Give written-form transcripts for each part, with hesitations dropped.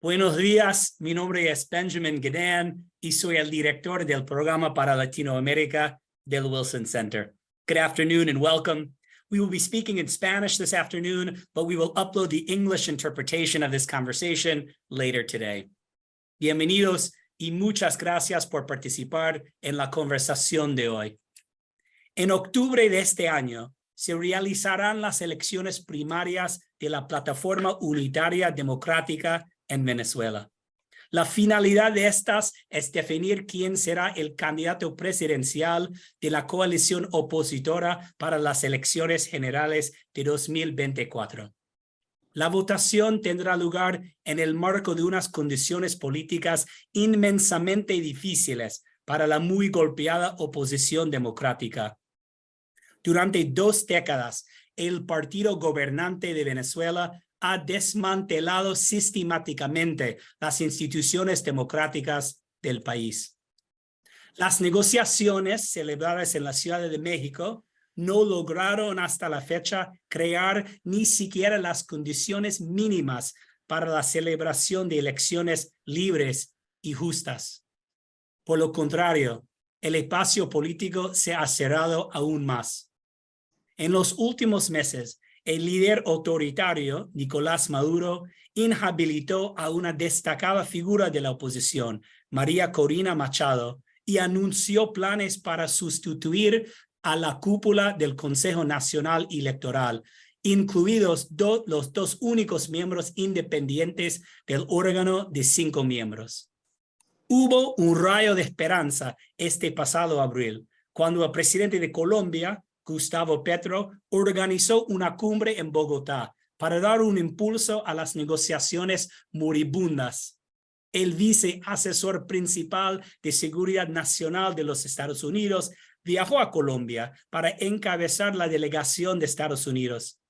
Buenos días, mi nombre es Benjamin Gadan y soy el director del programa para Latinoamérica del Wilson Center. Good afternoon and welcome. We will be speaking in Spanish this afternoon, but we will upload the English interpretation of this conversation later today. Bienvenidos y muchas gracias por participar en la conversación de hoy. En octubre de este año, se realizarán las elecciones primarias de la Plataforma Unitaria Democrática en Venezuela. La finalidad de estas es definir quién será el candidato presidencial de la coalición opositora para las elecciones generales de 2024. La votación tendrá lugar en el marco de unas condiciones políticas inmensamente difíciles para la muy golpeada oposición democrática. Durante 2 décadas, el partido gobernante de Venezuela ha desmantelado sistemáticamente las instituciones democráticas del país. Las negociaciones celebradas en la Ciudad de México no lograron hasta la fecha crear ni siquiera las condiciones mínimas para la celebración de elecciones libres y justas. Por lo contrario, el espacio político se ha cerrado aún más. En los últimos meses, el líder autoritario, Nicolás Maduro, inhabilitó a una destacada figura de la oposición, María Corina Machado, y anunció planes para sustituir a la cúpula del Consejo Nacional Electoral, incluidos los 2 únicos miembros independientes del órgano de 5 miembros. Hubo un rayo de esperanza este pasado abril, cuando el presidente de Colombia, Gustavo Petro, organizó una cumbre en Bogotá para dar un impulso a las negociaciones moribundas. El viceasesor principal de Seguridad Nacional de los Estados Unidos viajó a Colombia para encabezar la delegación de Estados Unidos.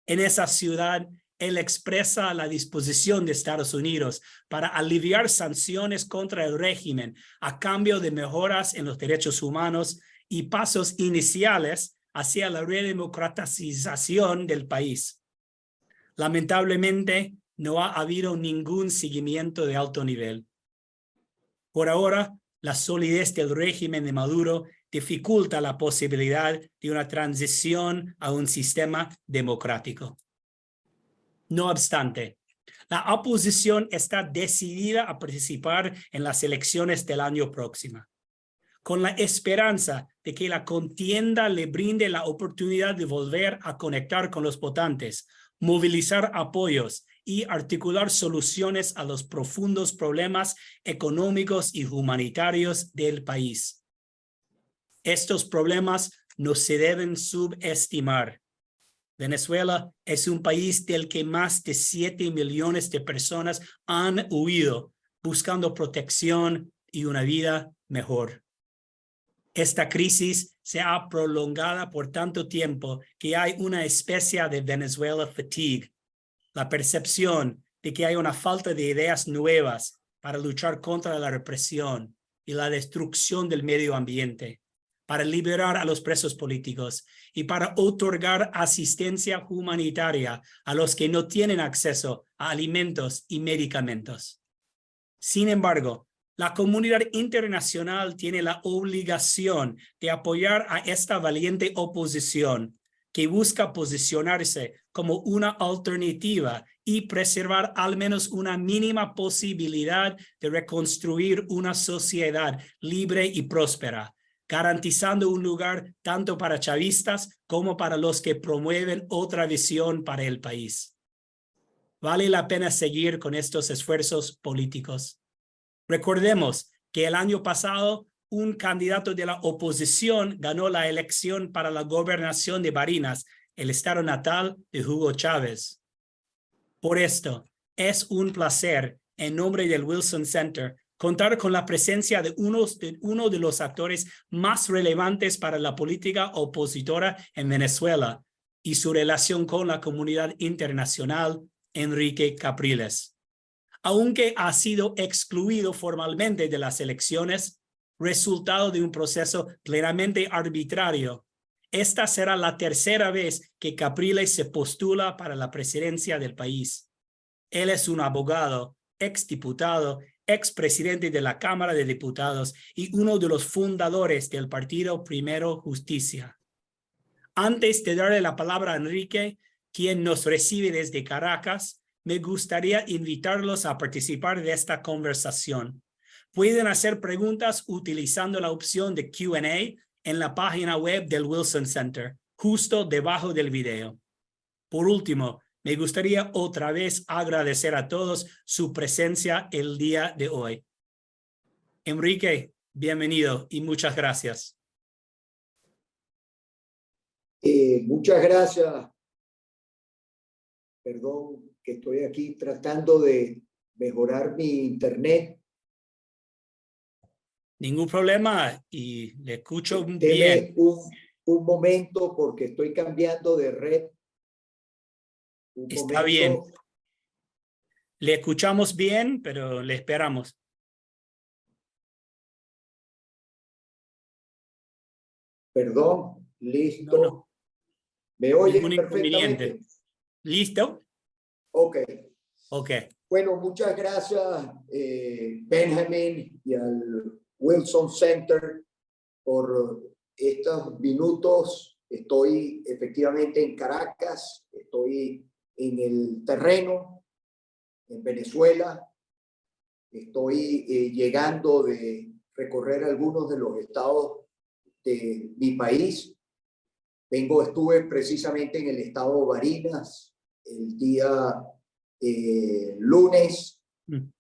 En esa ciudad, él expresa la disposición de Estados Unidos para aliviar sanciones contra el régimen a cambio de mejoras en los derechos humanos y pasos iniciales hacia la redemocratización del país. Lamentablemente, no ha habido ningún seguimiento de alto nivel. Por ahora, la solidez del régimen de Maduro dificulta la posibilidad de una transición a un sistema democrático. No obstante, la oposición está decidida a participar en las elecciones del año próximo, con la esperanza de que la contienda le brinde la oportunidad de volver a conectar con los votantes, movilizar apoyos y articular soluciones a los profundos problemas económicos y humanitarios del país. Estos problemas no se deben subestimar. Venezuela es un país del que más de 7 millones de personas han huido, buscando protección y una vida mejor. Esta crisis se ha prolongado por tanto tiempo que hay una especie de Venezuela fatigue, la percepción de que hay una falta de ideas nuevas para luchar contra la represión y la destrucción del medio ambiente, para liberar a los presos políticos y para otorgar asistencia humanitaria a los que no tienen acceso a alimentos y medicamentos. Sin embargo, la comunidad internacional tiene la obligación de apoyar a esta valiente oposición que busca posicionarse como una alternativa y preservar al menos una mínima posibilidad de reconstruir una sociedad libre y próspera, garantizando un lugar tanto para chavistas como para los que promueven otra visión para el país. Vale la pena seguir con estos esfuerzos políticos. Recordemos que el año pasado un candidato de la oposición ganó la elección para la gobernación de Barinas, el estado natal de Hugo Chávez. Por esto, es un placer, en nombre del Wilson Center, contar con la presencia de uno de los actores más relevantes para la política opositora en Venezuela y su relación con la comunidad internacional, Henrique Capriles. Aunque ha sido excluido formalmente de las elecciones, resultado de un proceso plenamente arbitrario, esta será la 3ª vez que Capriles se postula para la presidencia del país. Él es un abogado exdiputado, expresidente de la Cámara de Diputados y uno de los fundadores del partido Primero Justicia. Antes de darle la palabra a Henrique, quien nos recibe desde Caracas, me gustaría invitarlos a participar de esta conversación. Pueden hacer preguntas utilizando la opción de Q&A en la página web del Wilson Center, justo debajo del video. Por último, me gustaría otra vez agradecer a todos su presencia el día de hoy. Henrique, bienvenido y muchas gracias. Muchas gracias. Perdón que estoy aquí tratando de mejorar mi internet. Ningún problema y le escucho Deme bien. un momento porque estoy cambiando de red. Está bien. Le escuchamos bien, pero le esperamos. Perdón, listo. No. ¿Me oyen Ningún perfectamente? inconveniente. ¿Listo? Ok. Ok. Bueno, muchas gracias, Benjamin, y al Wilson Center por estos minutos. Estoy efectivamente en Caracas, estoy en el terreno, en Venezuela. Estoy llegando de recorrer algunos de los estados de mi país. Estuve precisamente en el estado de Barinas el día lunes.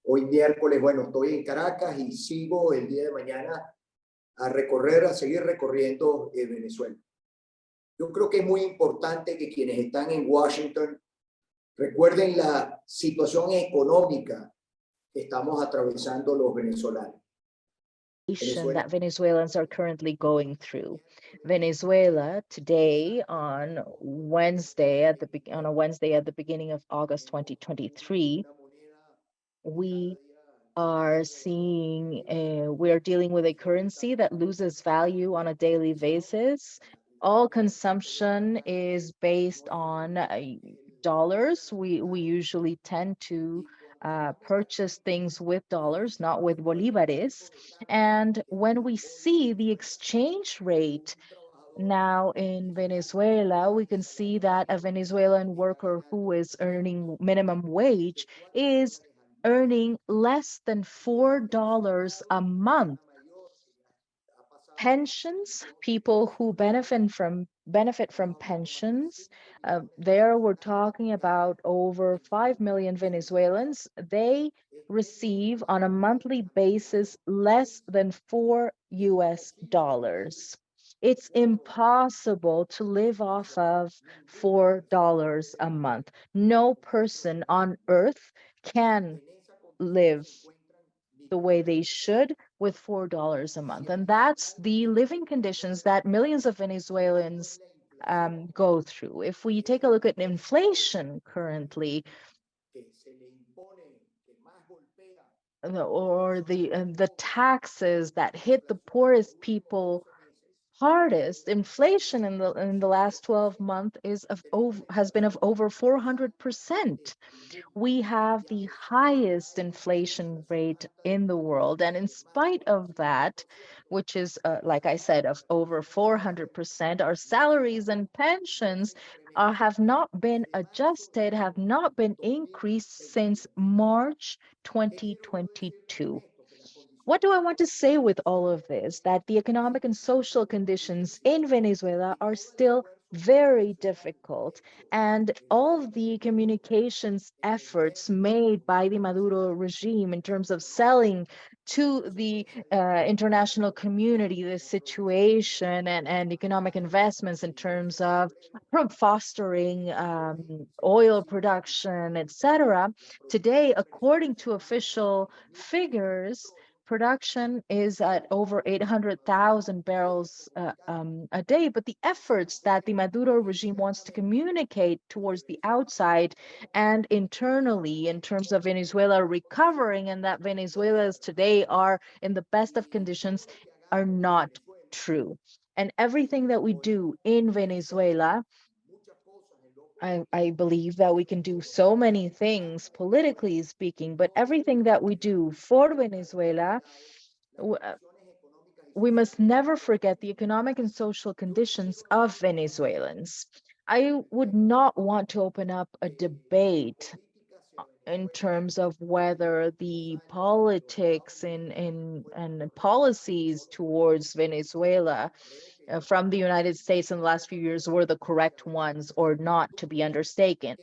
Hoy miércoles, bueno, estoy en Caracas y sigo el día de mañana a seguir recorriendo Venezuela. Yo creo que es muy importante que quienes están en Washington recuerden la situación económica que estamos atravesando los venezolanos. That Venezuelans are currently going through. Venezuela today on Wednesday at the beginning of August 2023, we are dealing with a currency that loses value on a daily basis. All consumption is based on dollars. We usually tend to purchase things with dollars, not with bolívares. And when we see the exchange rate now in Venezuela, we can see that a Venezuelan worker who is earning minimum wage is earning less than $4 a month. Pensions, people who benefit from pensions, there we're talking about over 5 million Venezuelans. They receive on a monthly basis less than $4 US. It's impossible to live off of $4 a month. No person on earth can live the way they should with $4 a month. And that's the living conditions that millions of Venezuelans go through. If we take a look at inflation currently, or the taxes that hit the poorest people hardest, inflation in the last 12 months has been of over 400%. We have the highest inflation rate in the world, and in spite of that, which is like I said, of over 400%, our salaries and pensions have not been adjusted, have not been increased since March 2022. What do I want to say with all of this? That the economic and social conditions in Venezuela are still very difficult, and all of the communications efforts made by the Maduro regime in terms of selling to the international community the situation and economic investments in terms of fostering oil production, etc. Today, according to official figures, production is at over 800,000 barrels a day, but the efforts that the Maduro regime wants to communicate towards the outside and internally in terms of Venezuela recovering and that Venezuelans today are in the best of conditions are not true. And everything that we do in Venezuela I believe that we can do so many things politically speaking, but everything that we do for Venezuela, we must never forget the economic and social conditions of Venezuelans. I would not want to open up a debate in terms of whether the politics and policies towards Venezuela from the United States in the last few years were the correct ones or not to be undertaken.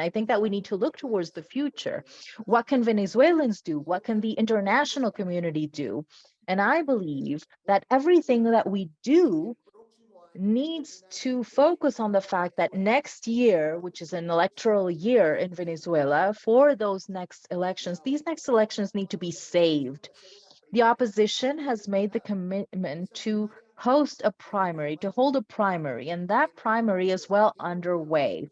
I think that we need to look towards the future. What can Venezuelans do? What can the international community do? And I believe that everything that we do needs to focus on the fact that next year, which is an electoral year in Venezuela, for those next elections, these next elections need to be saved. The opposition has made the commitment to host a primary, to hold a primary, and that primary is well underway.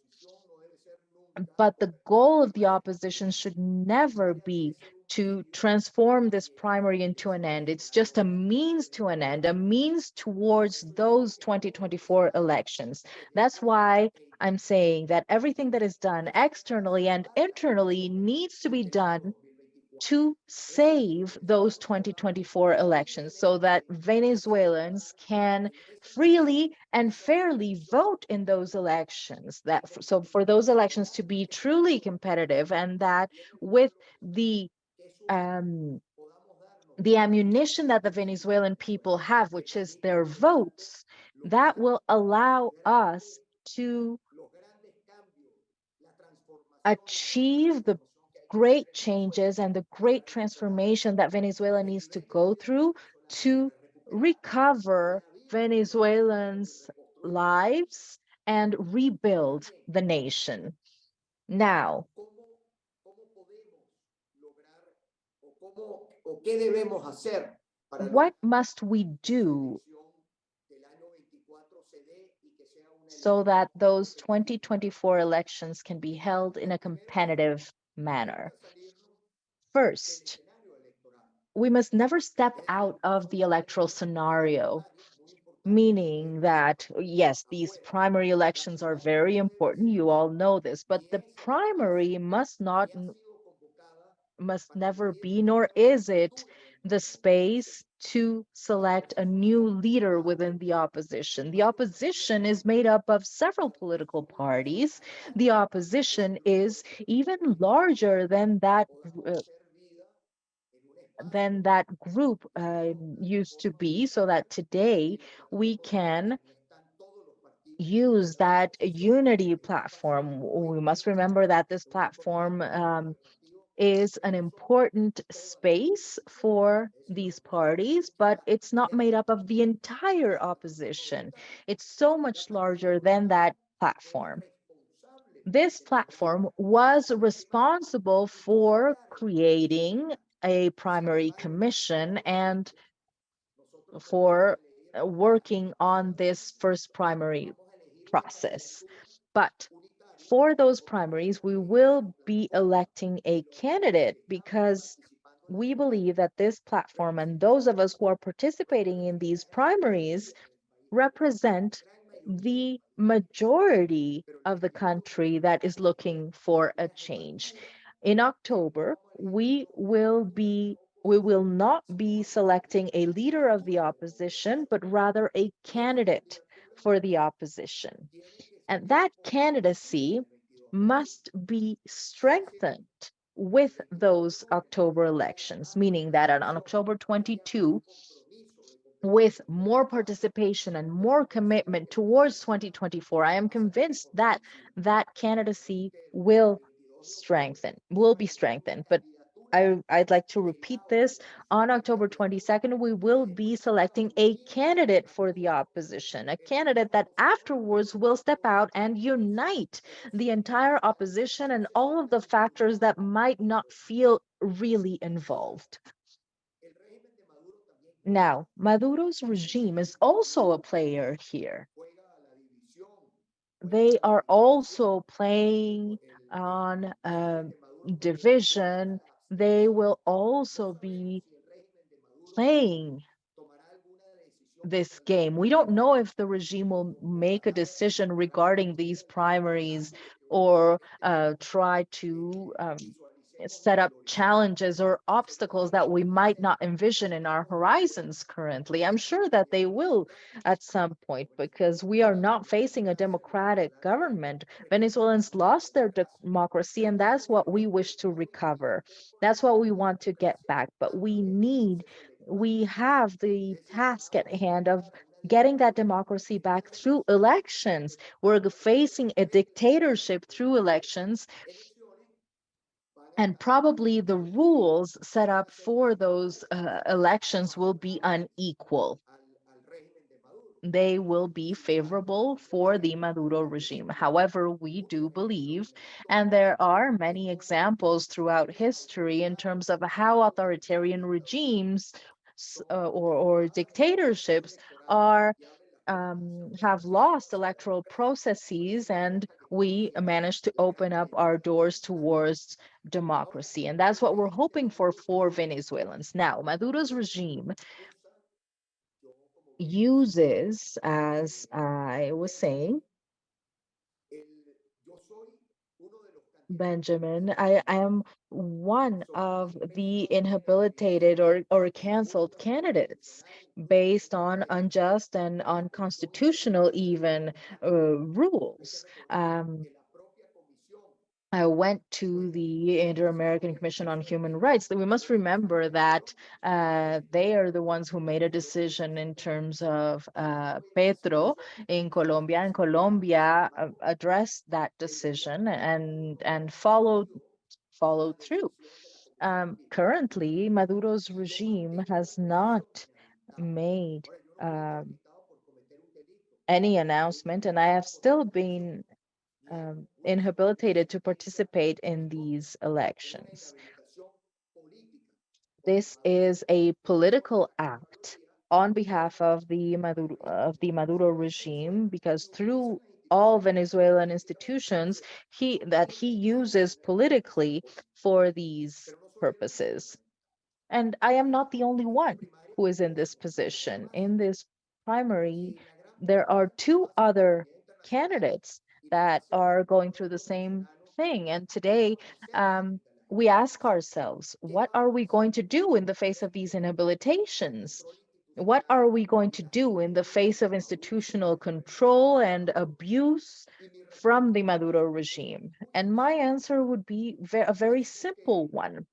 But the goal of the opposition should never be to transform this primary into an end. It's just a means to an end, a means towards those 2024 elections. That's why I'm saying that everything that is done externally and internally needs to be done to save those 2024 elections so that Venezuelans can freely and fairly vote in those elections. So for those elections to be truly competitive, and that with um, the ammunition that the Venezuelan people have, which is their votes, that will allow us to achieve the great changes and the great transformation that Venezuela needs to go through to recover Venezuelans' lives and rebuild the nation. Now, what must we do so that those 2024 elections can be held in a competitive manner? First, we must never step out of the electoral scenario, meaning that, yes, these primary elections are very important. You all know this, but the primary must never be, nor is it the space to select a new leader within the opposition. The opposition is made up of several political parties. The opposition is even larger than that group used to be, so that today we can use that unity platform. We must remember that this platform is an important space for these parties, but it's not made up of the entire opposition. It's so much larger than that platform. This platform was responsible for creating a primary commission and for working on this first primary process. But for those primaries, we will be electing a candidate because we believe that this platform and those of us who are participating in these primaries represent the majority of the country that is looking for a change. In October, we will not be selecting a leader of the opposition, but rather a candidate for the opposition. And that candidacy must be strengthened with those October elections, meaning that on October 22, with more participation and more commitment towards 2024, I am convinced that that candidacy will be strengthened. But I'd like to repeat this. On October 22nd, we will be selecting a candidate for the opposition, a candidate that afterwards will step out and unite the entire opposition and all of the factors that might not feel really involved. Now, Maduro's regime is also a player here. They are also playing on division. They will also be playing this game. We don't know if the regime will make a decision regarding these primaries or try to set up challenges or obstacles that we might not envision in our horizons currently. I'm sure that they will at some point, because we are not facing a democratic government. Venezuelans lost their democracy, and that's what we wish to recover. That's what we want to get back. But we have the task at hand of getting that democracy back through elections. We're facing a dictatorship through elections, and probably the rules set up for those elections will be unequal. They will be favorable for the Maduro regime. However, we do believe, and there are many examples throughout history in terms of how authoritarian regimes or dictatorships are have lost electoral processes, and we managed to open up our doors towards democracy. And that's what we're hoping for Venezuelans. Now, Maduro's regime uses, as I was saying, Benjamin, I am one of the inhabilitated or canceled candidates based on unjust and unconstitutional even rules. I went to the Inter-American Commission on Human Rights. We must remember that they are the ones who made a decision in terms of Petro in Colombia, and Colombia addressed that decision and followed through. Currently, Maduro's regime has not made any announcement, and I have still been inhabilitated to participate in these elections. This is a political act on behalf of the Maduro regime, because through all Venezuelan institutions he uses politically for these purposes. And I am not the only one who is in this position. In this primary, there are two other candidates that are going through the same thing. And today, we ask ourselves, what are we going to do in the face of these inhabilitations? What are we going to do in the face of institutional control and abuse from the Maduro regime? And my answer would be a very simple one.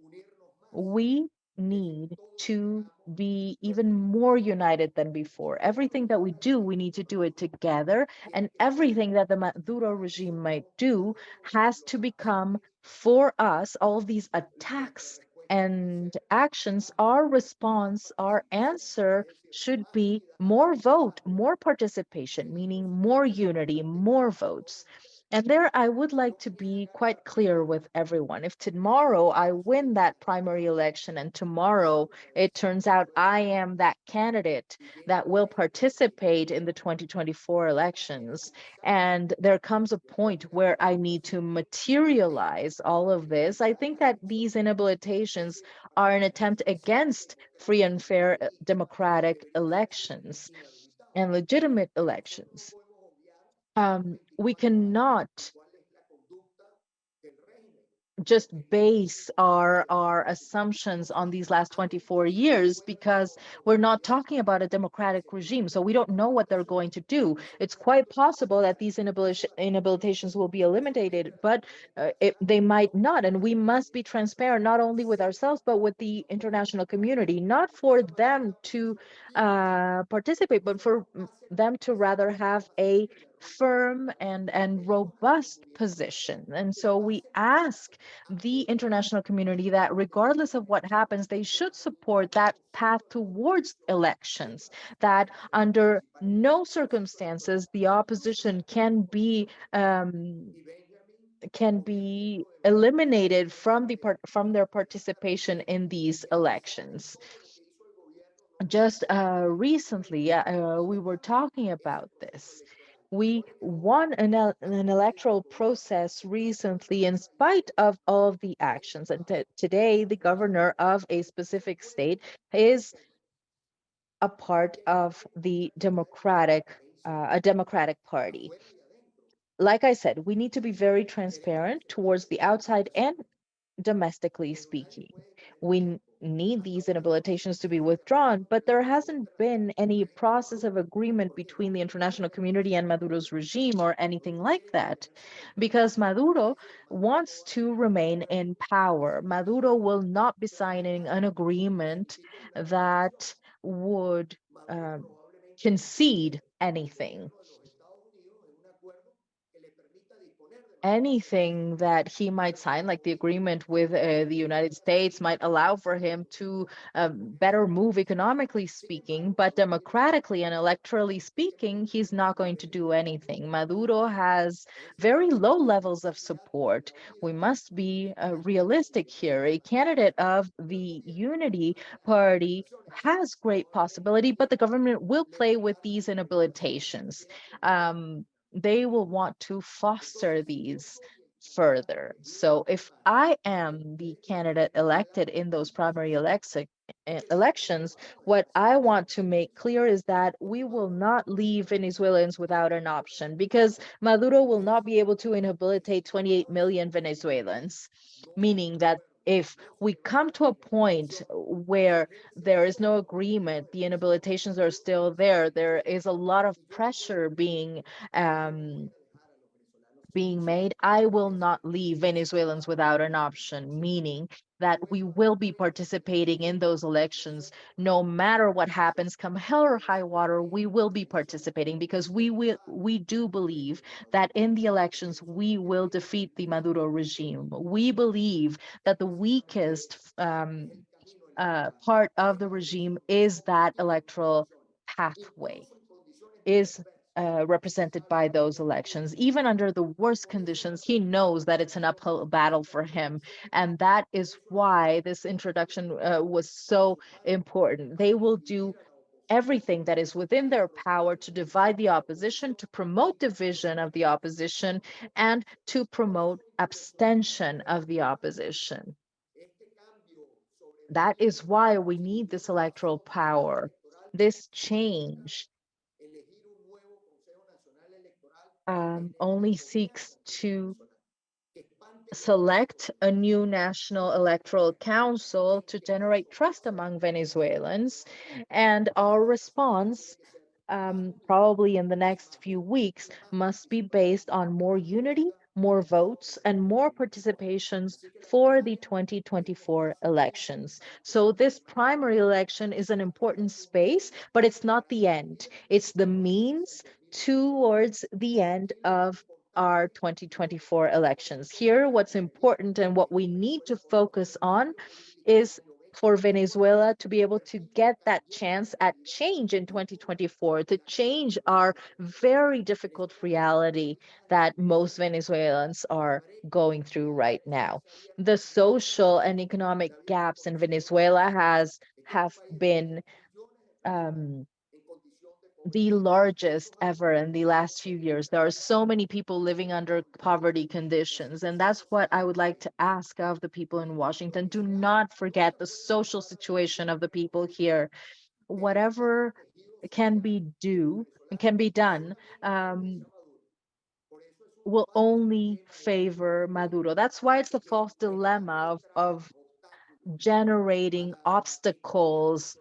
We need to be even more united than before. Everything that we do, we need to do it together. And everything that the Maduro regime might do has to become, for us, all of these attacks and actions, our response, our answer should be more vote, more participation, meaning more unity, more votes. And there, I would like to be quite clear with everyone. If tomorrow I win that primary election and tomorrow it turns out I am that candidate that will participate in the 2024 elections, and there comes a point where I need to materialize all of this, I think that these inhabilitations are an attempt against free and fair democratic elections and legitimate elections. We cannot just base our assumptions on these last 24 years, because we're not talking about a democratic regime, so we don't know what they're going to do. It's quite possible that these inhabilitations will be eliminated, but they might not, and we must be transparent not only with ourselves but with the international community, not for them to participate, but for them to rather have a firm and robust position. And so we ask the international community that regardless of what happens, they should support that path towards elections, that under no circumstances the opposition can be eliminated from their participation in these elections. Just recently, we were talking about this. We won an electoral process recently in spite of all of the actions. And today, the governor of a specific state is, a part of the a democratic party. Like I said, we need to be very transparent towards the outside and domestically speaking. We need these inhabilitations to be withdrawn, but there hasn't been any process of agreement between the international community and Maduro's regime or anything like that, because Maduro wants to remain in power. Maduro will not be signing an agreement that would concede anything. Anything that he might sign, like the agreement with the United States, might allow for him to better move economically speaking, but democratically and electorally speaking, he's not going to do anything. Maduro has very low levels of support. We must be realistic here. A candidate of the Unity Party has great possibility, but the government will play with these inhabilitations. They will want to foster these further. So if I am the candidate elected in those primary elections, what I want to make clear is that we will not leave Venezuelans without an option, because Maduro will not be able to inhabilitate 28 million Venezuelans, meaning that if we come to a point where there is no agreement, the inhabilitations are still there, there is a lot of pressure um, being made, I will not leave Venezuelans without an option, meaning that we will be participating in those elections. No matter what happens, come hell or high water, we will be participating, because we do believe that in the elections we will defeat the Maduro regime. We believe that the weakest part of the regime is that electoral pathway, is represented by those elections. Even under the worst conditions, he knows that it's an uphill battle for him. And that is why this introduction was so important. They will do everything that is within their power to divide the opposition, to promote division of the opposition, and to promote abstention of the opposition. That is why we need this electoral power, this change only seeks to select a new National Electoral Council to generate trust among Venezuelans. And our response, probably in the next few weeks, must be based on more unity, more votes, and more participations for the 2024 elections. So this primary election is an important space, but it's not the end. It's the means towards the end of our 2024 elections. Here, what's important and what we need to focus on is for Venezuela to be able to get that chance at change in 2024, to change our very difficult reality that most Venezuelans are going through right now. The social and economic gaps in Venezuela have been the largest ever in the last few years. There are so many people living under poverty conditions. And that's what I would like to ask of the people in Washington. Do not forget the social situation of the people here. Whatever can be done, will only favor Maduro. That's why it's a false dilemma of generating obstacles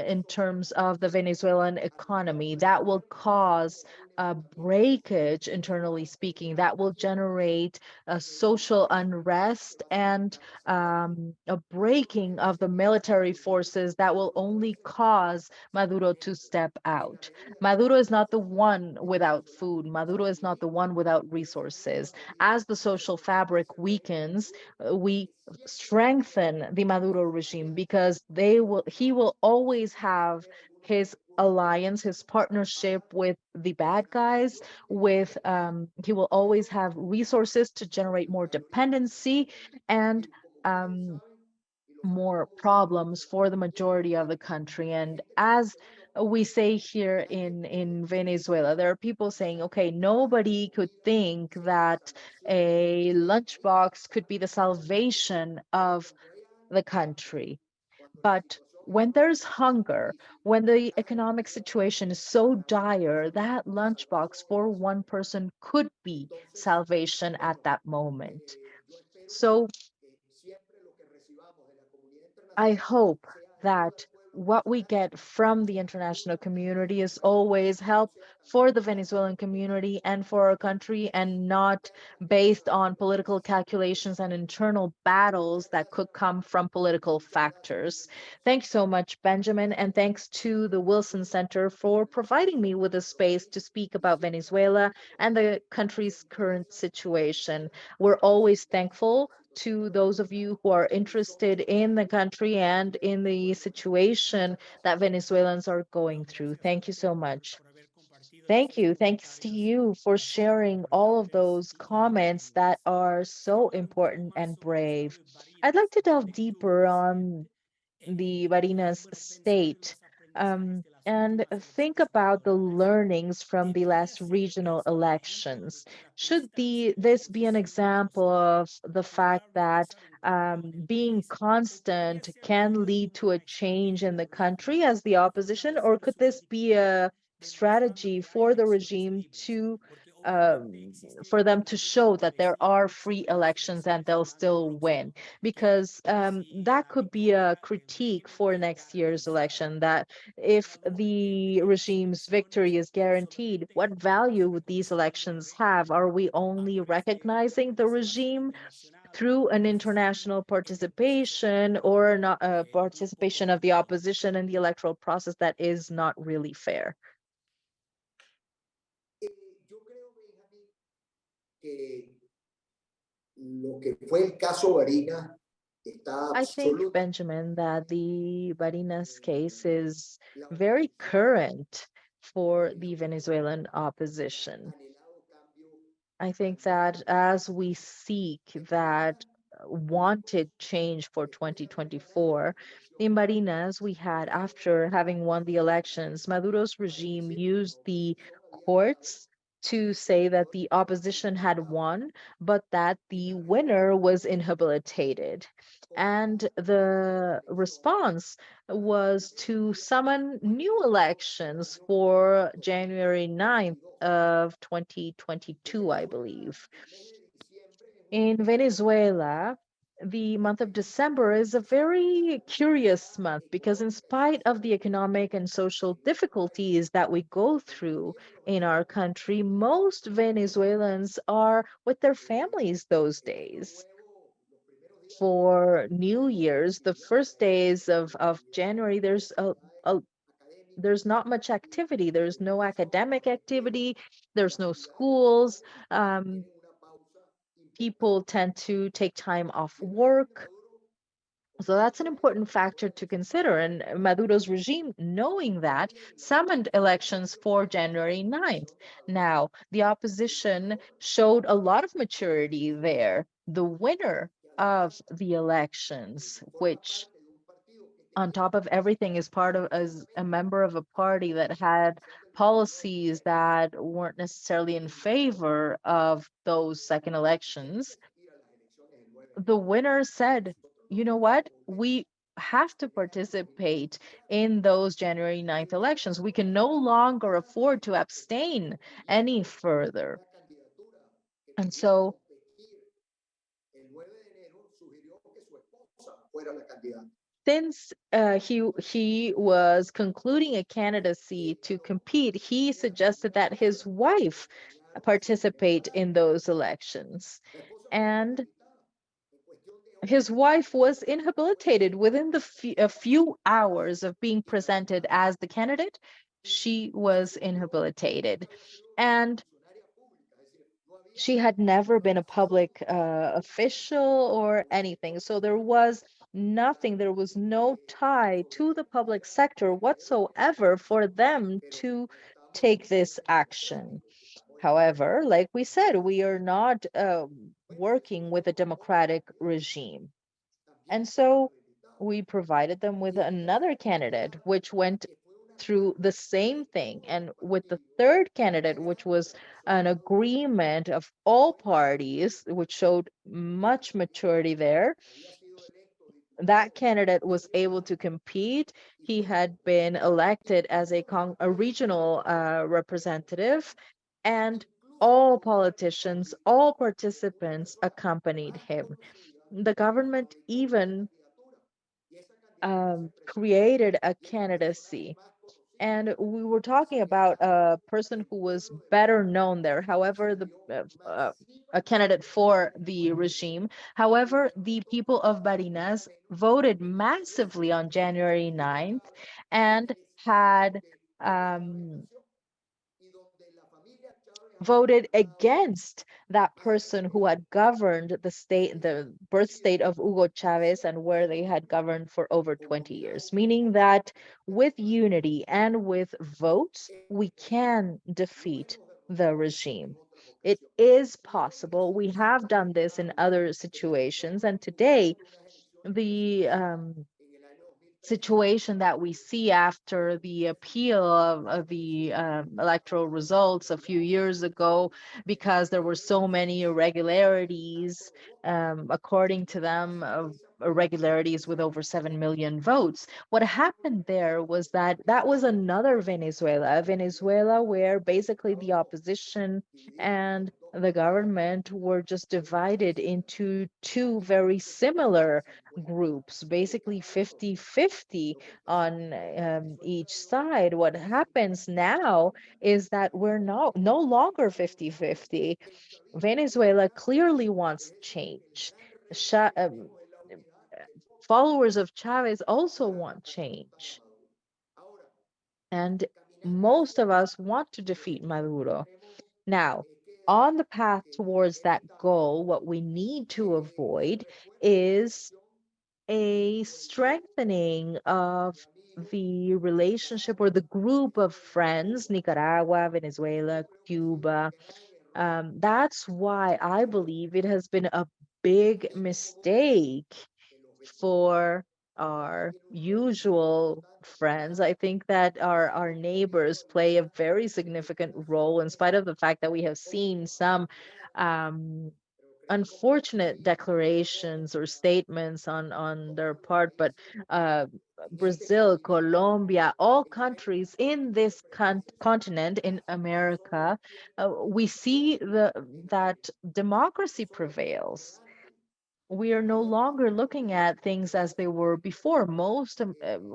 in terms of the Venezuelan economy that will cause a breakage, internally speaking, that will generate a social unrest and a breaking of the military forces that will only cause Maduro to step out. Maduro is not the one without food. Maduro is not the one without resources. As the social fabric weakens, we strengthen the Maduro regime, because he will always have his alliance, his partnership with the bad guys, with he will always have resources to generate more dependency and more problems for the majority of the country. And as we say here in Venezuela, there are people saying, okay, nobody could think that a lunchbox could be the salvation of the country. But when there's hunger, when the economic situation is so dire, that lunchbox for one person could be salvation at that moment. So I hope that what we get from the international community is always help for the Venezuelan community and for our country, and not based on political calculations and internal battles that could come from political factors. Thanks so much, Benjamin, and thanks to the Wilson Center for providing me with a space to speak about Venezuela and the country's current situation. We're always thankful to those of you who are interested in the country and in the situation that Venezuelans are going through. Thank you so much. Thank you. Thanks to you for sharing all of those comments that are so important and brave. I'd like to delve deeper on the Barinas state, and think about the learnings from the last regional elections. Should this be an example of the fact that being constant can lead to a change in the country as the opposition, or could this be a strategy for the regime to for them to show that there are free elections and they'll still win? Because that could be a critique for next year's election, that if the regime's victory is guaranteed, what value would these elections have? Are we only recognizing the regime through an international participation, or not a participation of the opposition in the electoral process that is not really fair? Yo creo, Benjamín, que lo que fue el caso Varina está I think, absolutamente Benjamin, that the Barinas case is very current for the Venezuelan opposition. I think that as we seek that wanted change for 2024, in Barinas, we had, after having won the elections, Maduro's regime used the courts to say that the opposition had won, but that the winner was inhabilitated. And the response was to summon new elections for January 9th of 2022, I believe. In Venezuela, the month of December is a very curious month because, in spite of the economic and social difficulties that we go through in our country, most Venezuelans are with their families those days. For New Year's, the first days of January, a there's not much activity. There's no academic activity. There's no schools. Um, People tend to take time off work. So that's an important factor to consider. And Maduro's regime, knowing that, summoned elections for January 9th. Now, the opposition showed a lot of maturity there. The winner of the elections, which on top of everything is part of, as a member of a party that had policies that weren't necessarily in favor of those second elections, the winner said, you know what, we have to participate in those January 9th elections. We can no longer afford to abstain any further. And so since he was concluding a candidacy to compete, he suggested that his wife participate in those elections. And his wife was inhabilitated within a few hours of being presented as the candidate. She was inhabilitated. And she had never been a public official or anything. So there was nothing, there was no tie to the public sector whatsoever for them to take this action. However, like we said, we are not working with a democratic regime. And so we provided them with another candidate, which went through the same thing. And with the third candidate, which was an agreement of all parties, which showed much maturity there, that candidate was able to compete. He had been elected as a regional representative, and all politicians, all participants accompanied him. The government even created a candidacy. And we were talking about a person who was better known there. However, a candidate for the regime. However, the people of Barinas voted massively on January 9th and had um, voted against that person who had governed the state, the birth state of Hugo Chavez, and where they had governed for over 20 years, meaning that with unity and with votes, we can defeat the regime. It is possible. We have done this in other situations, and today, the situation that we see after the appeal of the electoral results a few years ago, because there were so many irregularities, according to them, irregularities with over 7 million votes. What happened there was that that was another Venezuela, a Venezuela where basically the opposition and the government were just divided into two very similar groups, basically 50-50 on each side. What happens now is that we're no longer 50-50. Venezuela clearly wants change. Followers of Chavez also want change. And most of us want to defeat Maduro. Now, on the path towards that goal, what we need to avoid is a strengthening of the relationship or the group of friends, Nicaragua, Venezuela, Cuba. That's why I believe it has been a big mistake for our usual friends. I think that our neighbors play a very significant role, in spite of the fact that we have seen some um, unfortunate declarations or statements on their part. But uh, Brazil, Colombia, all countries in this continent in America, we see that democracy prevails. We are no longer looking at things as they were before. Most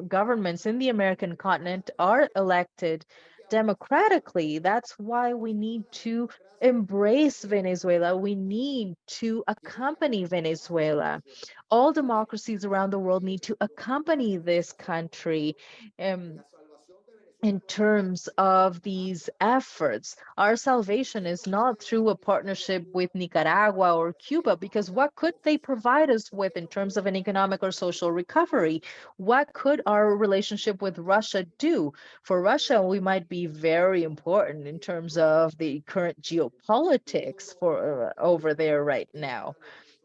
governments in the American continent are elected democratically. That's why we need to embrace Venezuela. We need to accompany Venezuela. All democracies around the world need to accompany this country. Um, in terms of these efforts. Our salvation is not through a partnership with Nicaragua or Cuba, because what could they provide us with in terms of an economic or social recovery? What could our relationship with Russia do? For Russia, we might be very important in terms of the current geopolitics for over there right now,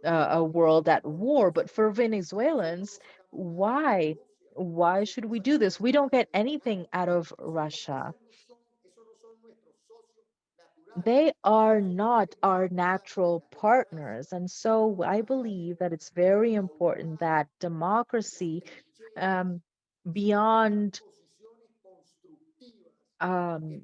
a world at war. But for Venezuelans, why? Why should we do this? We don't get anything out of Russia. They are not our natural partners. And so I believe that it's very important that democracy, um, beyond um,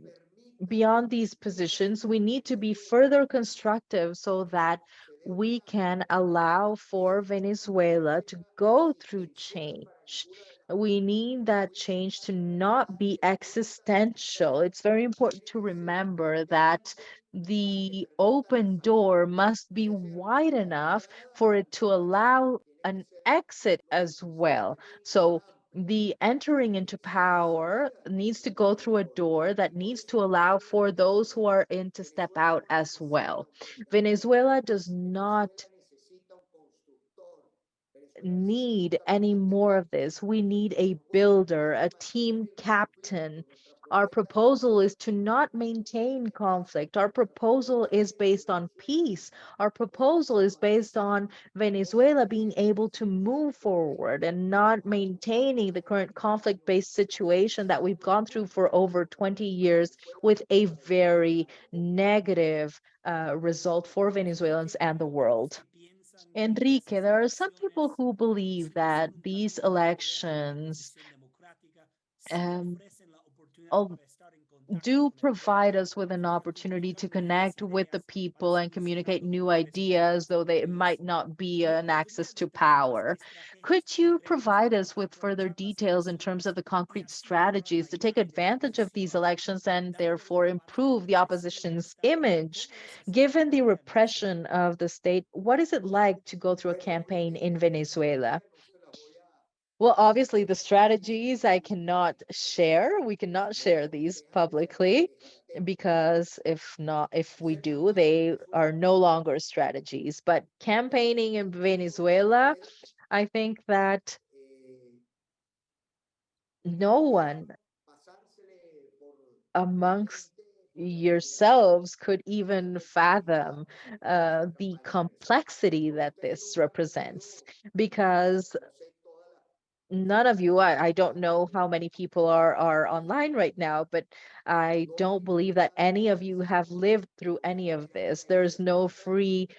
beyond these positions, we need to be further constructive so that we can allow for Venezuela to go through change. We need that change to not be existential. It's very important to remember that the open door must be wide enough for it to allow an exit as well. So the entering into power needs to go through a door that needs to allow for those who are in to step out as well. Venezuela does not need any more of this. We need a builder, a team captain. Our proposal is to not maintain conflict. Our proposal is based on peace. Our proposal is based on Venezuela being able to move forward and not maintaining the current conflict-based situation that we've gone through for over 20 years with a very negative result for Venezuelans and the world. Enrique, there are some people who believe that these elections um, do provide us with an opportunity to connect with the people and communicate new ideas, though they might not be an access to power. Could you provide us with further details in terms of the concrete strategies to take advantage of these elections and therefore improve the opposition's image? Given the repression of the state, what is it like to go through a campaign in Venezuela? Well, obviously, the strategies I cannot share. We cannot share these publicly because if we do, they are no longer strategies. But campaigning in Venezuela, I think that no one amongst yourselves could even fathom the complexity that this represents because none of you, I don't know how many people are online right now, but I don't believe that any of you have lived through any of this. There's no free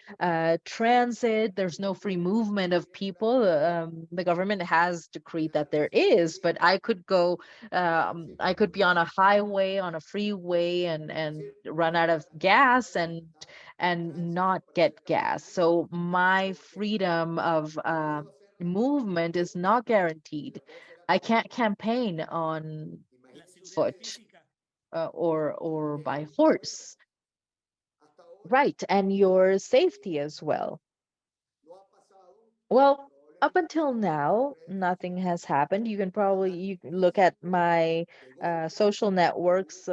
transit, there's no free movement of people. The government has decreed that there is, but I could be on a highway, on a freeway, and run out of gas and not get gas. So my freedom of movement is not guaranteed. I can't campaign on foot or by horse. Right, and your safety as well. Well, up until now, nothing has happened. You can look at my social networks.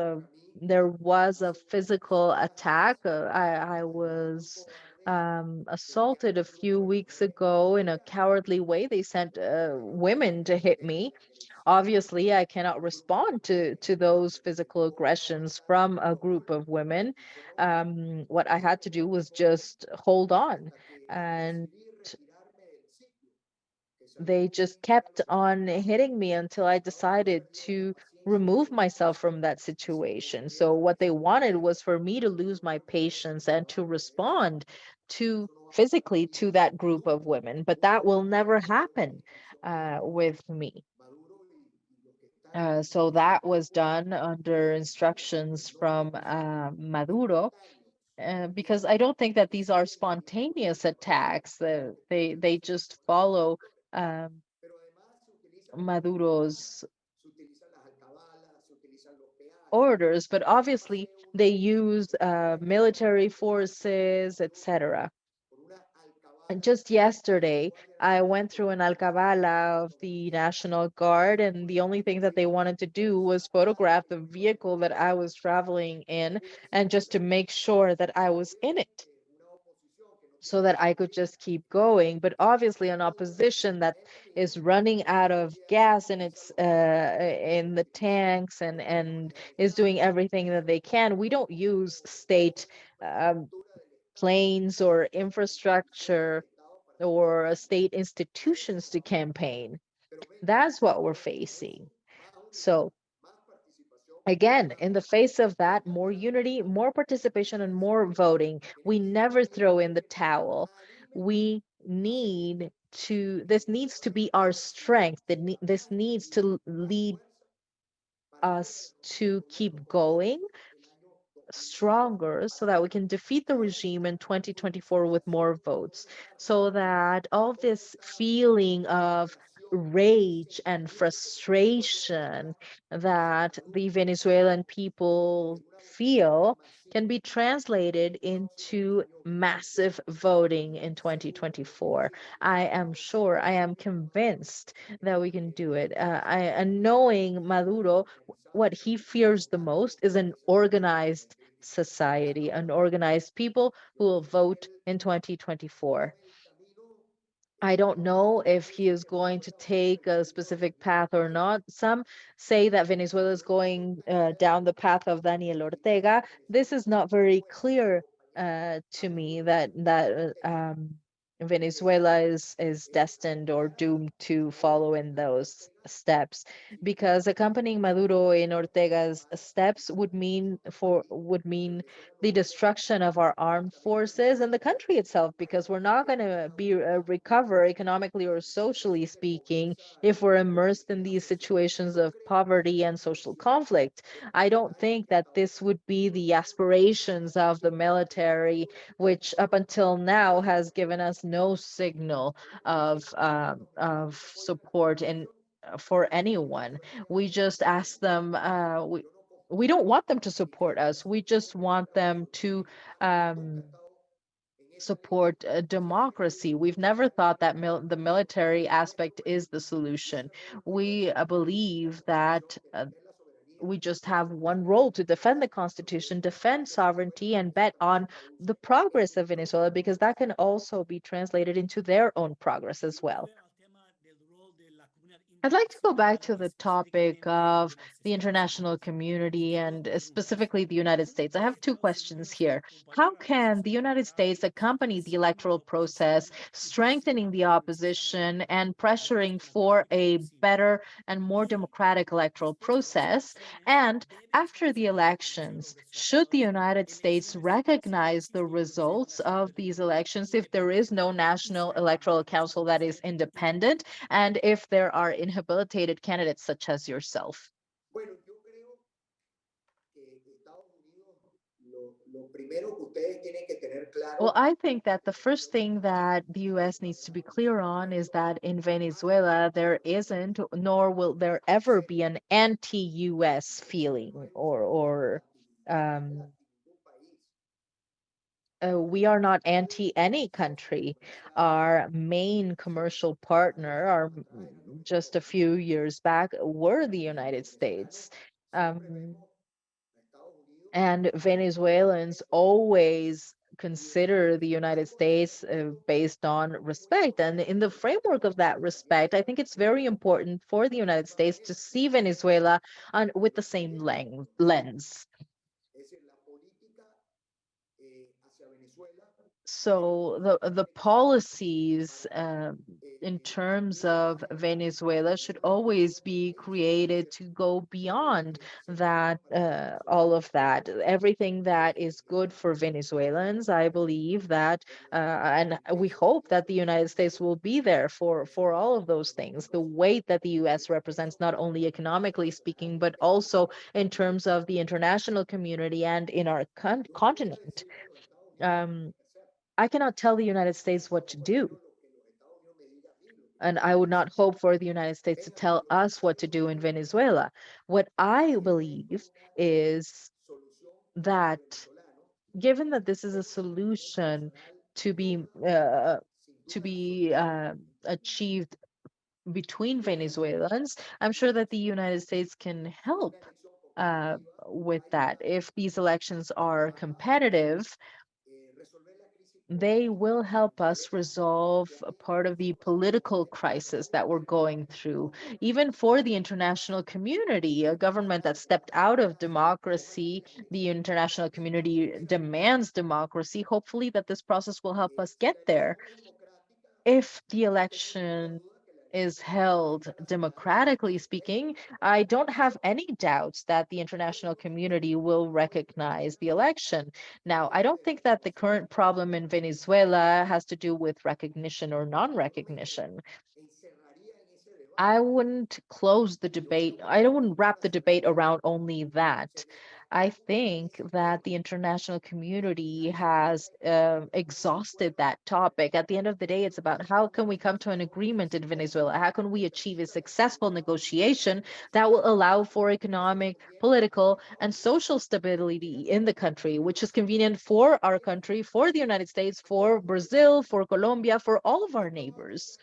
There was a physical attack. I was assaulted a few weeks ago in a cowardly way. They sent women to hit me. Obviously, I cannot respond to those physical aggressions from a group of women. What I had to do was just hold on, and they just kept on hitting me until I decided to remove myself from that situation. So what they wanted was for me to lose my patience and to respond to physically to that group of women, but that will never happen with me. So that was done under instructions from Maduro, because I don't think that these are spontaneous attacks. They just follow um, Maduro's orders, but obviously they use military forces, etc. And just yesterday, I went through an alcabala of the National Guard, and the only thing that they wanted to do was photograph the vehicle that I was traveling in, and just to make sure that I was in it so that I could just keep going. But obviously, an opposition that is running out of gas in its in the tanks and is doing everything that they can. We don't use state um, planes or infrastructure or state institutions to campaign. That's what we're facing. So again, in the face of that, more unity, more participation, and more voting. We never throw in the towel. We need this needs to be our strength. This needs to lead us to keep going stronger so that we can defeat the regime in 2024 with more votes, so that all this feeling of rage and frustration that the Venezuelan people feel can be translated into massive voting in 2024. I am sure, I am convinced that we can do it. And knowing Maduro, what he fears the most is an organized society, an organized people who will vote in 2024. I don't know if he is going to take a specific path or not. Some say that Venezuela is going down the path of Daniel Ortega. This is not very clear to me that Venezuela is destined or doomed to follow in those steps, because accompanying Maduro in Ortega's steps would mean the destruction of our armed forces and the country itself, because we're not going to be recover economically or socially speaking if we're immersed in these situations of poverty and social conflict. I don't think that this would be the aspirations of the military, which up until now has given us no signal of support and for anyone. We just ask them, we don't want them to support us. We just want them to um, support democracy. We've never thought that the military aspect is the solution. We believe that we just have one role: to defend the constitution, defend sovereignty, and bet on the progress of Venezuela, because that can also be translated into their own progress as well. I'd like to go back to the topic of the international community and specifically the United States. I have two questions here. How can the United States accompany the electoral process, strengthening the opposition and pressuring for a better and more democratic electoral process? And after the elections, should the United States recognize the results of these elections if there is no National Electoral Council that is independent, and if there are inhabilitated candidates such as yourself? Bueno, yo creo que Estados Unidos, lo primero que ustedes tienen que tener Well, claro, I think that the first thing that the US needs to be clear on is that in Venezuela, there isn't, nor will there ever be, an anti-US feeling, or um, we are not anti any country. Our main commercial partner, just a few years back, were the United States. Um, and Venezuelans always consider the United States based on respect. And in the framework of that respect, I think it's very important for the United States to see Venezuela with the same lens. es decir, la política hacia Venezuela So the policies in terms of Venezuela should always be created to go beyond that, all of that, everything that is good for Venezuelans. I believe that, and we hope that the United States will be there for all of those things. The weight that the U.S. represents, not only economically speaking, but also in terms of the international community and in our continent. Um, I cannot tell the United States what to do. And I would not hope for the United States to tell us what to do in Venezuela. What I believe is that, given that this is a solution to be achieved between Venezuelans, I'm sure that the United States can help with that. If these elections are competitive, they will help us resolve a part of the political crisis that we're going through. Even for the international community, a government that stepped out of democracy, the international community demands democracy. Hopefully that this process will help us get there. If the election is held democratically speaking, I don't have any doubts that the international community will recognize the election. Now, I don't think that the current problem in Venezuela has to do with recognition or non-recognition. I wouldn't close the debate. I wouldn't wrap the debate around only that. I think that the international community has exhausted that topic. At the end of the day, it's about how can we come to an agreement in Venezuela? How can we achieve a successful negotiation that will allow for economic, political, and social stability in the country, which is convenient for our country, for the United States, for Brazil, for Colombia, for all of our neighbors.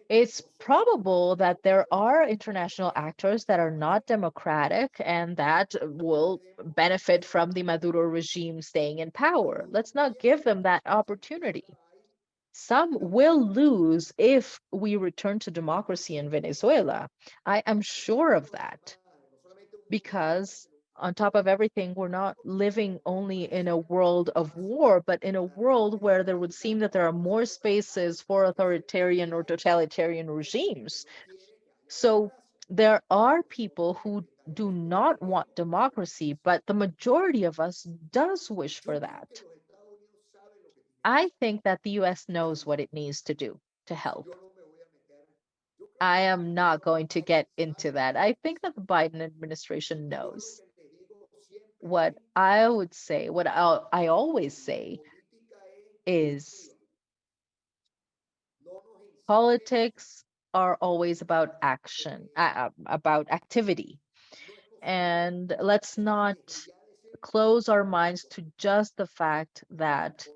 It's probable that there are international actors that are not democratic and that will benefit from the Maduro regime staying in power. Let's not give them that opportunity. Some will lose if we return to democracy in Venezuela. I am sure of that, because on top of everything, we're not living only in a world of war, but in a world where there would seem that there are more spaces for authoritarian or totalitarian regimes. So there are people who do not want democracy, but the majority of us does wish for that. I think that the US knows what it needs to do to help. I am not going to get into that. I think that the Biden administration knows. What I would say, I always say is politics are always about action, about activity. And let's not close our minds to just the fact that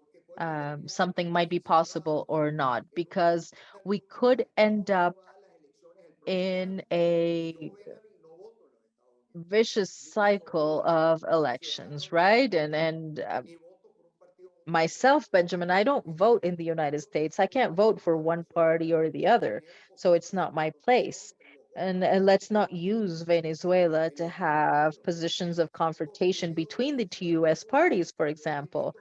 something might be possible or not, because we could end up in a vicious cycle of elections, right? And myself, Benjamin, I don't vote in the United States. I can't vote for one party or the other, so it's not my place. And let's not use Venezuela to have positions of confrontation between the two US parties, for example.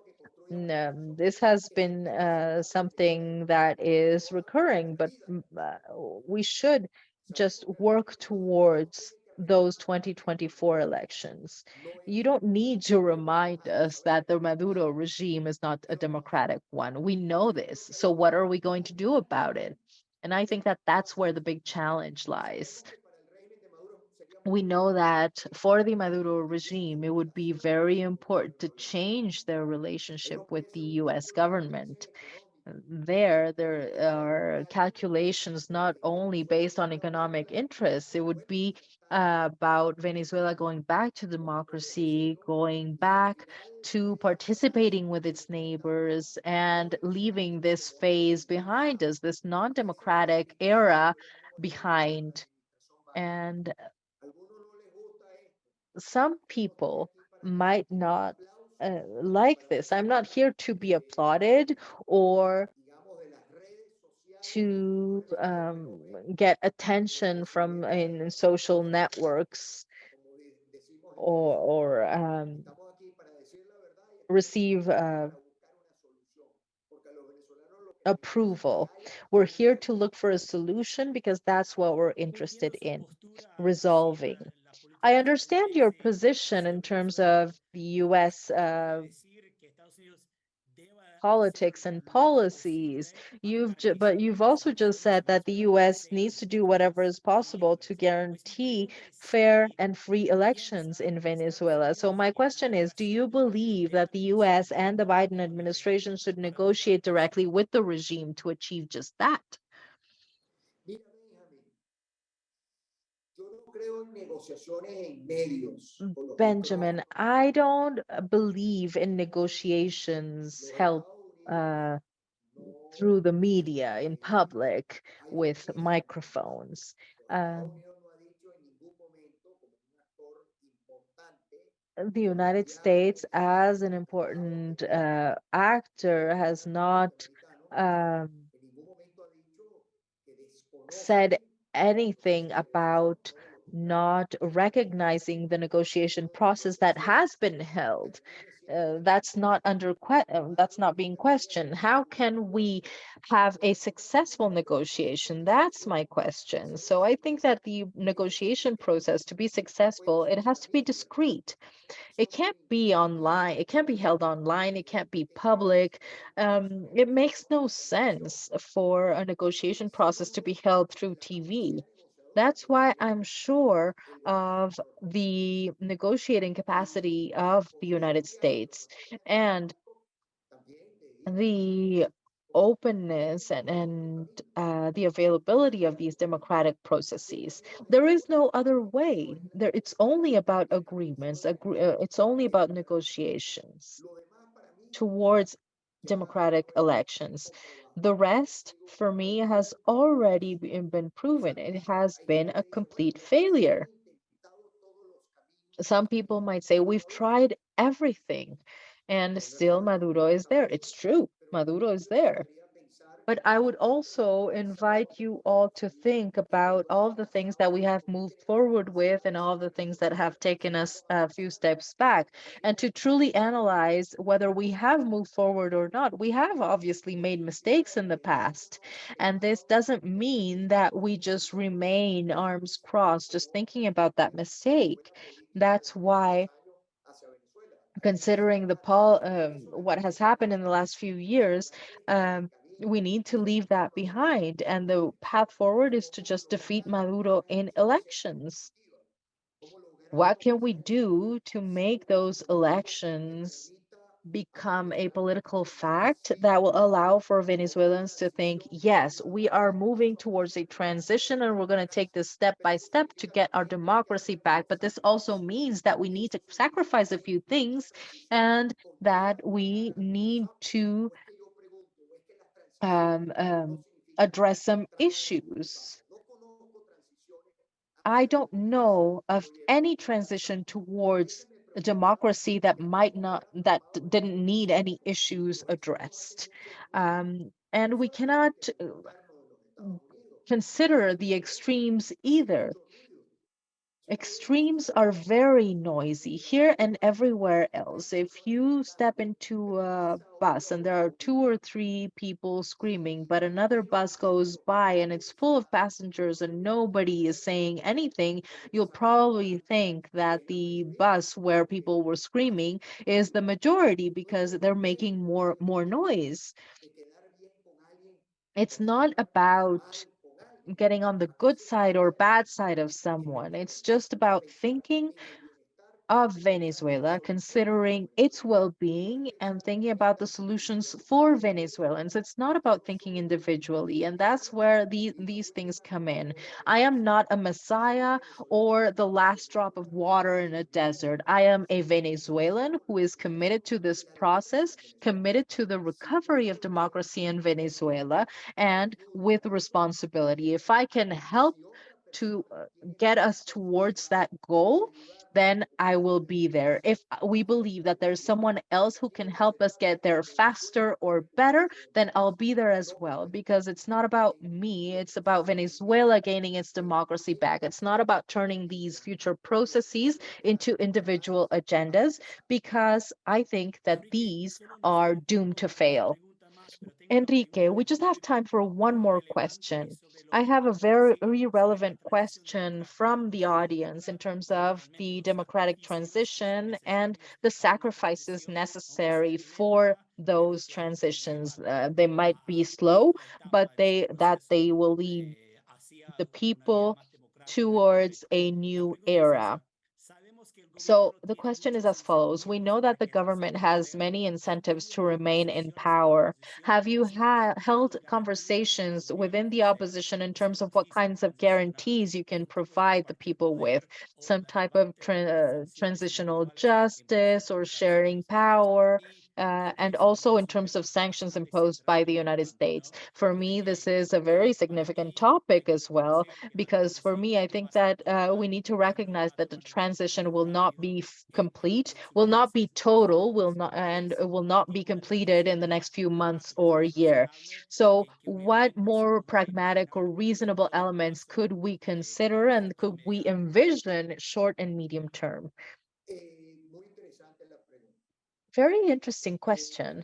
This has been something that is recurring, but we should just work towards those 2024 elections. You don't need to remind us that the Maduro regime is not a democratic one. We know this. So what are we going to do about it? And I think that that's where the big challenge lies. We know that for the Maduro regime, it would be very important to change their relationship with the US government. There are calculations not only based on economic interests, it would be about Venezuela going back to democracy, going back to participating with its neighbors, and leaving this phase behind us, this non-democratic era behind. And some people might not like this. I'm not here to be applauded or to get attention from in social networks or receive approval. We're here to look for a solution because that's what we're interested in resolving. I understand your position in terms of the US politics and policies. But you've also just said that the US needs to do whatever is possible to guarantee fair and free elections in Venezuela. So my question is, do you believe that the US and the Biden administration should negotiate directly with the regime to achieve just that? Benjamin, I don't believe in negotiations held through the media in public with microphones. The United States, as an important actor, has not um, said anything about not recognizing the negotiation process that has been held. That's not being questioned. How can we have a successful negotiation? That's my question. So I think that the negotiation process, to be successful, it has to be discreet. It can't be online. It can't be held online. It can't be public. It makes no sense for a negotiation process to be held through TV. That's why I'm sure of the negotiating capacity of the United States and the openness and the availability of these democratic processes. There is no other way. It's only about agreements. It's only about negotiations towards democratic elections. The rest, for me, has already been proven. It has been a complete failure. Some people might say we've tried everything and still Maduro is there. It's true. Maduro is there. But I would also invite you all to think about all the things that we have moved forward with and all the things that have taken us a few steps back, and to truly analyze whether we have moved forward or not. We have obviously made mistakes in the past, and this doesn't mean that we just remain arms crossed, just thinking about that mistake. That's why, considering what has happened in the last few years, we need to leave that behind. And the path forward is to just defeat Maduro in elections. What can we do to make those elections become a political fact that will allow for Venezuelans to think, yes, we are moving towards a transition and we're going to take this step by step to get our democracy back. But this also means that we need to sacrifice a few things and that we need to address some issues. I don't know of any transition towards a democracy that didn't need any issues addressed. And we cannot consider the extremes either. Extremes are very noisy here and everywhere else. If you step into a bus and there are 2 or 3 people screaming, but another bus goes by and it's full of passengers and nobody is saying anything, you'll probably think that the bus where people were screaming is the majority because they're making more noise. It's not about getting on the good side or bad side of someone. It's just about thinking of Venezuela, considering its well-being and thinking about the solutions for Venezuelans. It's not about thinking individually, and that's where these things come in. I am not a messiah or the last drop of water in a desert. I am a Venezuelan who is committed to this process, committed to the recovery of democracy in Venezuela, and with responsibility. If I can help to get us towards that goal, then I will be there. If we believe that there's someone else who can help us get there faster or better, then I'll be there as well, because it's not about me, it's about Venezuela gaining its democracy back. It's not about turning these future processes into individual agendas, because I think that these are doomed to fail. Enrique, we just have time for one more question. I have a very relevant question from the audience in terms of the democratic transition and the sacrifices necessary for those transitions. They might be slow, but they will lead the people towards a new era. So the question is as follows. We know that the government has many incentives to remain in power. Have you held conversations within the opposition in terms of what kinds of guarantees you can provide the people with? Some type of transitional justice or sharing power? And also in terms of sanctions imposed by the United States. For me, this is a very significant topic as well, because for me, I think that we need to recognize that the transition will not be complete, will not be total, will not be completed in the next few months or year. So what more pragmatic or reasonable elements could we consider and could we envision short and medium term? Very interesting question,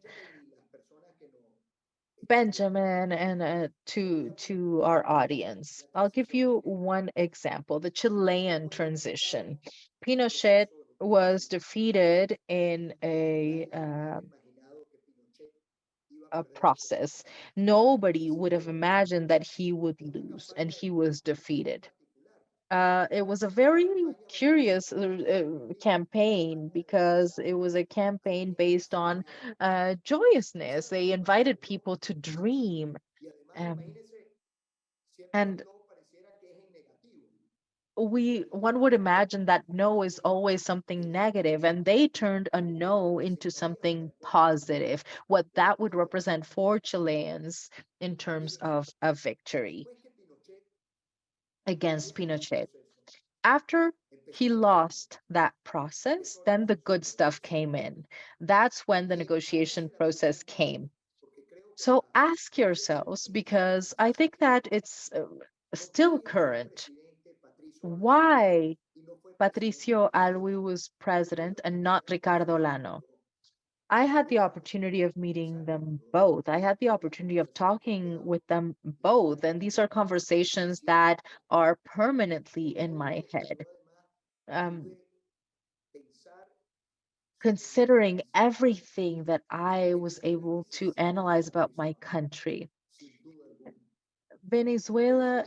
Benjamin, and to our audience. I'll give you one example, the Chilean transition. Pinochet was defeated in a process. Nobody would have imagined that he would lose, and he was defeated. It was a very curious campaign, because it was a campaign based on joyousness. They invited people to dream. Um, and one would imagine that no is always something negative, and they turned a no into something positive, what that would represent for Chileans in terms of a victory against Pinochet. After he lost that process, then the good stuff came in. That's when the negotiation process came. So ask yourselves, because I think that it's still current, why Patricio Alwi was president and not Ricardo Lano? I had the opportunity of meeting them both. I had the opportunity of talking with them both. And these are conversations that are permanently in my head. Considering everything that I was able to analyze about my country, Venezuela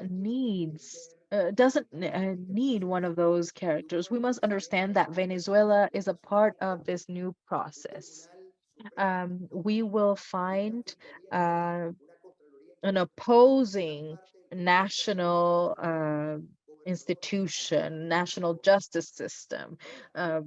doesn't need one of those characters. We must understand that Venezuela is a part of this new process. We will find uh, an opposing national institution, national justice system, uh,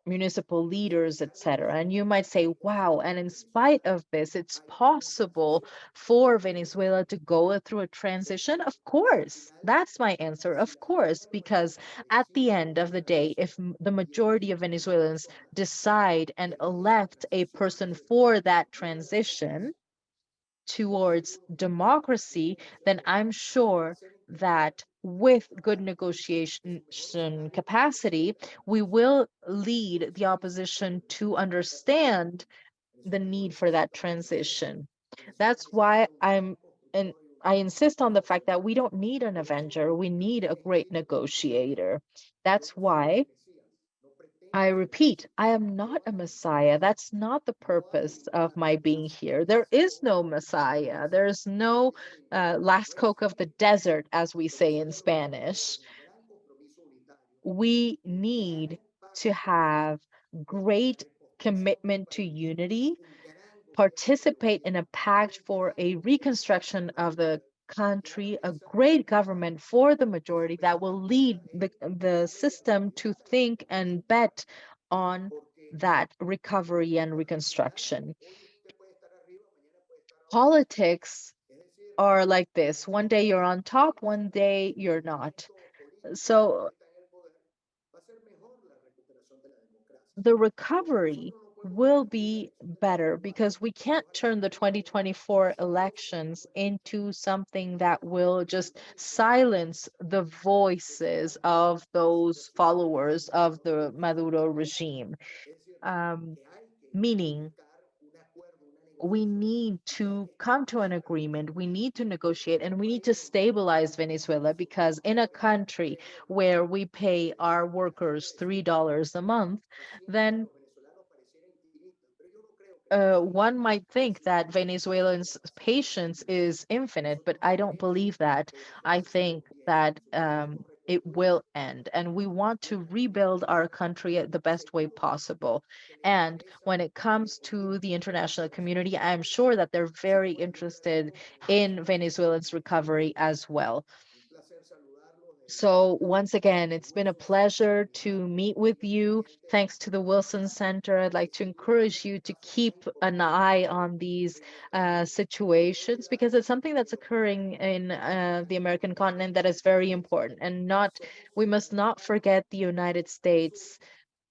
municipal leaders, etc. And you might say, wow, and in spite of this, it's possible for Venezuela to go through a transition? Of course, that's my answer. Of course, because at the end of the day, if the majority of Venezuelans decide and elect a person for that transition towards democracy, then I'm sure that with good negotiation capacity, we will lead the opposition to understand the need for that transition. That's why and I insist on the fact that we don't need an avenger, we need a great negotiator. That's why I repeat, I am not a messiah. That's not the purpose of my being here. There is no messiah. There's no last coke of the desert, as we say in Spanish. We need to have great commitment to unity, participate in a pact for a reconstruction of the country, a great government for the majority that will lead the system to think and bet on that recovery and reconstruction. Politics are like this. One day you're on top, one day you're not. So the recovery will be better because we can't turn the 2024 elections into something that will just silence the voices of those followers of the Maduro regime. Meaning, we need to come to an agreement, we need to negotiate, and we need to stabilize Venezuela, because in a country where we pay our workers $3 a month, then one might think that Venezuelans' patience is infinite, but I don't believe that. I think that it will end, and we want to rebuild our country the best way possible. And when it comes to the international community, I'm sure that they're very interested in Venezuelans' recovery as well. So once again, it's been a pleasure to meet with you. Thanks to the Wilson Center, I'd like to encourage you to keep an eye on these situations, because it's something that's occurring in the American continent that is very important. And we must not forget the United States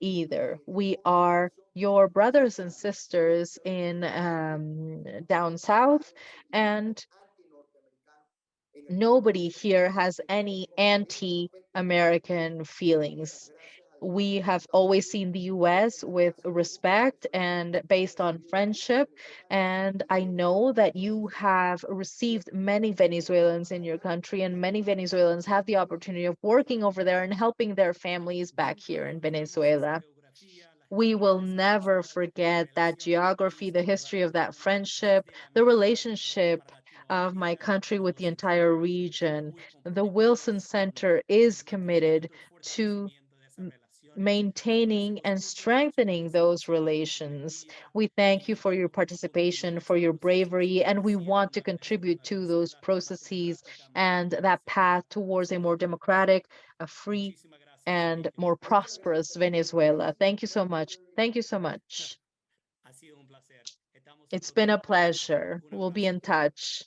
either. We are your brothers and sisters in down south, and nobody here has any anti-American feelings. We have always seen the US with respect and based on friendship. And I know that you have received many Venezuelans in your country, and many Venezuelans have the opportunity of working over there and helping their families back here in Venezuela. We will never forget that geography, the history of that friendship, the relationship of my country with the entire region. The Wilson Center is committed to maintaining and strengthening those relations. We thank you for your participation, for your bravery, and we want to contribute to those processes and that path towards a more democratic, a free, and more prosperous Venezuela. Thank you so much. Thank you so much. It's been a pleasure. We'll be in touch.